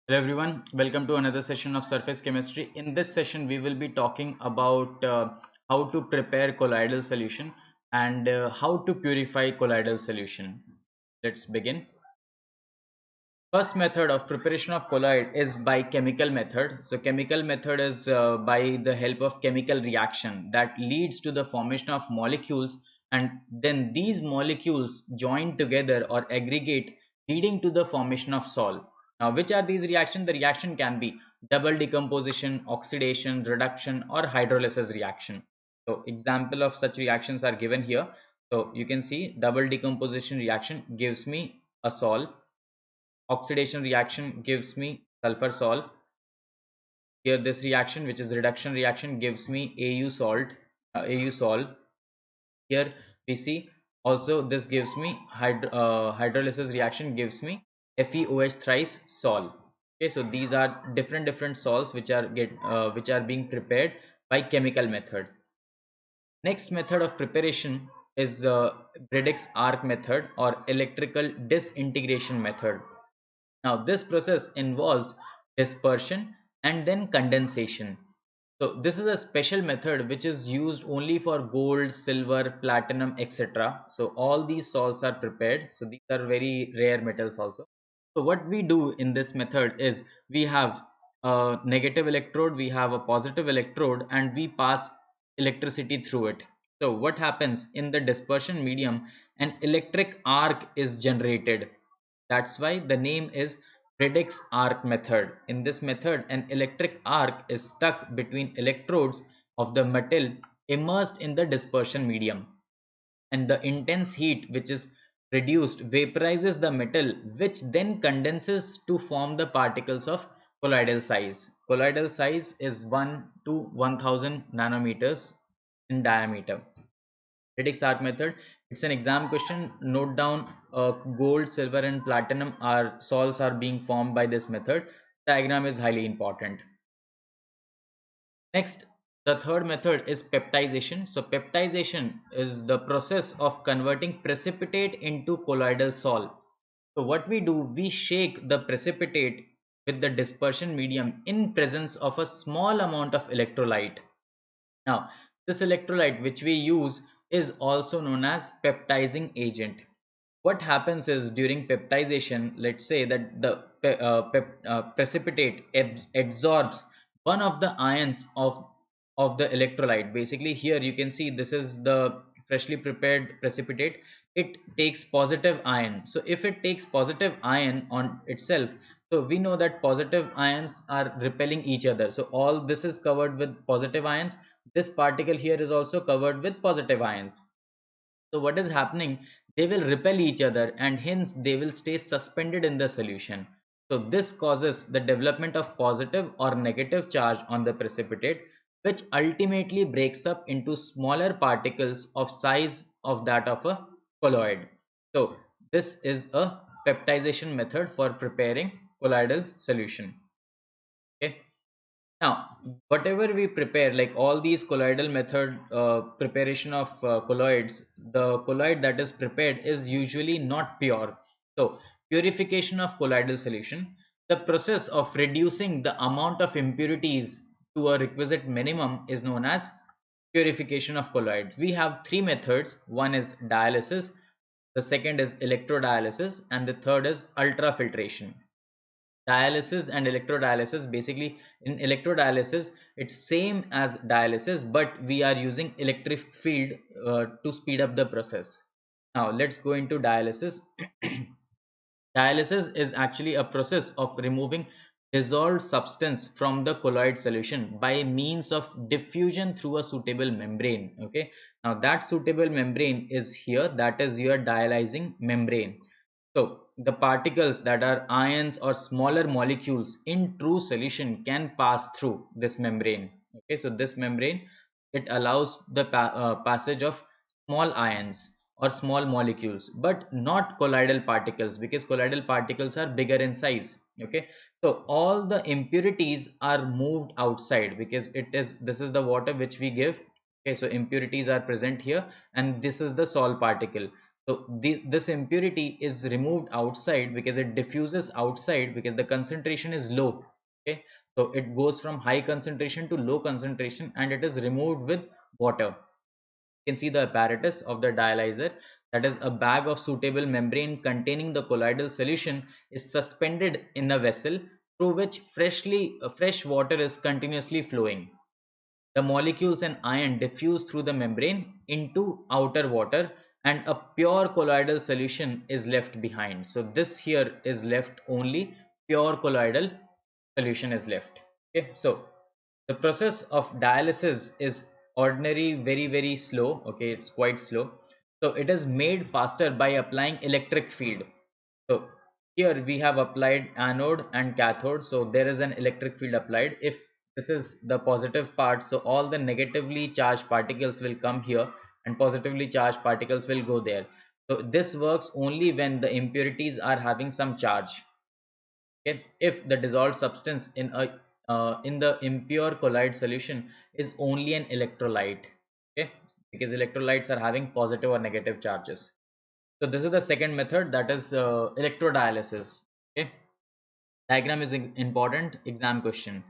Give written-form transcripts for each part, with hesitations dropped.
Hello everyone, welcome to another session of Surface Chemistry. In this session, we will be talking about how to prepare colloidal solution and how to purify colloidal solution. Let's begin. First method of preparation of colloid is by chemical method. So chemical method is by the help of chemical reaction that leads to the formation of molecules, and then these molecules join together or aggregate, leading to the formation of sol. Now which are these reactions? The reaction can be double decomposition, oxidation, reduction, or hydrolysis reaction. So example of such reactions are given here. So you can see double decomposition reaction gives me a sol. Oxidation reaction gives me sulfur salt. Here this reaction, which is reduction reaction, gives me Au salt, Au sol. Here we see also this gives me hydrolysis reaction gives me FeOH thrice sol. Okay, so these are different salts which are being prepared by chemical method. Next method of preparation is Brade's arc method or electrical disintegration method. Now this process involves dispersion and then condensation. So this is a special method which is used only for gold, silver, platinum, etc. So all these salts are prepared. So these are very rare metals also. So what we do in this method is we have a negative electrode, we have a positive electrode, and we pass electricity through it. So what happens in the dispersion medium? An electric arc is generated. That's why the name is Brade's arc method. In this method, an electric arc is stuck between electrodes of the metal immersed in the dispersion medium, and the intense heat which is produced vaporizes the metal, which then condenses to form the particles of colloidal size. Colloidal size is 1 to 1000 nanometers in diameter. Brade's arc method, it's an exam question. Note down gold, silver, and platinum are salts are being formed by this method. Diagram is highly important. Next, the third method is peptization. So peptization is the process of converting precipitate into colloidal sol. So what we do, we shake the precipitate with the dispersion medium in presence of a small amount of electrolyte. Now, this electrolyte which we use is also known as peptizing agent. What happens is during peptization, let's say that the precipitate absorbs one of the ions of the electrolyte. Basically here you can see this is the freshly prepared precipitate. It takes positive ion. So if it takes positive ion on itself, so we know that positive ions are repelling each other. So all this is covered with positive ions. This particle here is also covered with positive ions. So what is happening? They will repel each other and hence they will stay suspended in the solution. So this causes the development of positive or negative charge on the precipitate, which ultimately breaks up into smaller particles of size of that of a colloid. So this is a peptization method for preparing colloidal solution. Okay. Now, whatever we prepare, like all these colloidal method preparation of colloids, the colloid that is prepared is usually not pure. So, purification of colloidal solution, the process of reducing the amount of impurities to a requisite minimum is known as purification of colloid. We have three methods. One is dialysis, the second is electrodialysis, and the third is ultrafiltration. Dialysis and electrodialysis, basically in electrodialysis it's same as dialysis, but we are using electric field to speed up the process. Now let's go into dialysis. Dialysis is actually a process of removing dissolved substance from the colloid solution by means of diffusion through a suitable membrane. Okay, now that suitable membrane is here, that is your dialyzing membrane. So the particles that are ions or smaller molecules in true solution can pass through this membrane. Okay, so this membrane, it allows the passage of small ions or small molecules, but not colloidal particles, because colloidal particles are bigger in size. Okay, so all the impurities are moved outside because this is the water which we give. Okay, so impurities are present here and this is the sol particle. So this impurity is removed outside because it diffuses outside because the concentration is low. Okay, so it goes from high concentration to low concentration and it is removed with water. You can see the apparatus of the dialyzer, that is a bag of suitable membrane containing the colloidal solution is suspended in a vessel through which fresh water is continuously flowing. The molecules and ion diffuse through the membrane into outer water and a pure colloidal solution is left behind. So this here is left, only pure colloidal solution is left. Okay, so the process of dialysis is ordinary, very slow. Okay, it's quite slow. So it is made faster by applying electric field. So here we have applied anode and cathode, so there is an electric field applied. If this is the positive part, so all the negatively charged particles will come here and positively charged particles will go there. So this works only when the impurities are having some charge. Okay? If the dissolved substance in the impure colloid solution is only an electrolyte, okay, because electrolytes are having positive or negative charges. So this is the second method, that is electrodialysis. Okay, diagram is important exam question.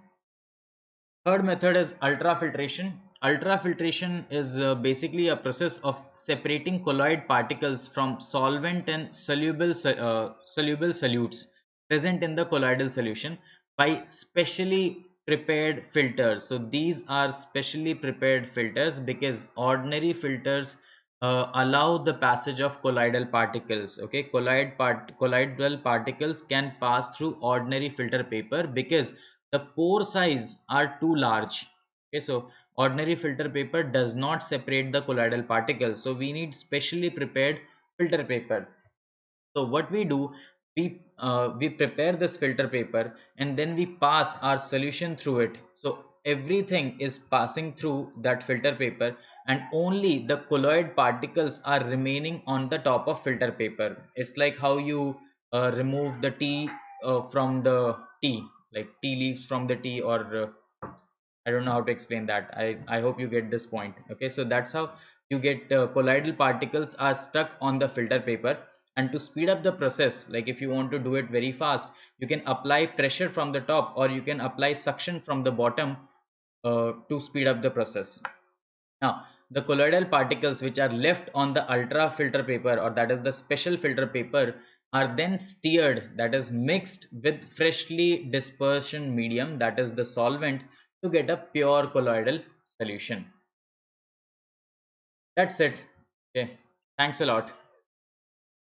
Third method is ultrafiltration. Ultrafiltration is basically a process of separating colloid particles from solvent and soluble solutes present in the colloidal solution by specially prepared filters. So these are specially prepared filters because ordinary filters allow the passage of colloidal particles. Okay, colloidal particles can pass through ordinary filter paper because the pore size are too large. Okay, so ordinary filter paper does not separate the colloidal particles, so we need specially prepared filter paper. So what we do, we prepare this filter paper and then we pass our solution through it. So everything is passing through that filter paper and only the colloid particles are remaining on the top of filter paper. It's like how you remove the tea from the tea, like tea leaves from the tea, or I don't know how to explain that. I hope you get this point. Okay, so that's how you get colloidal particles are stuck on the filter paper. And to speed up the process, like if you want to do it very fast, you can apply pressure from the top or you can apply suction from the bottom to speed up the process. Now, the colloidal particles which are left on the ultra filter paper, or that is the special filter paper, are then stirred, that is mixed with freshly dispersion medium, that is the solvent, to get a pure colloidal solution. That's it. Okay. Thanks a lot.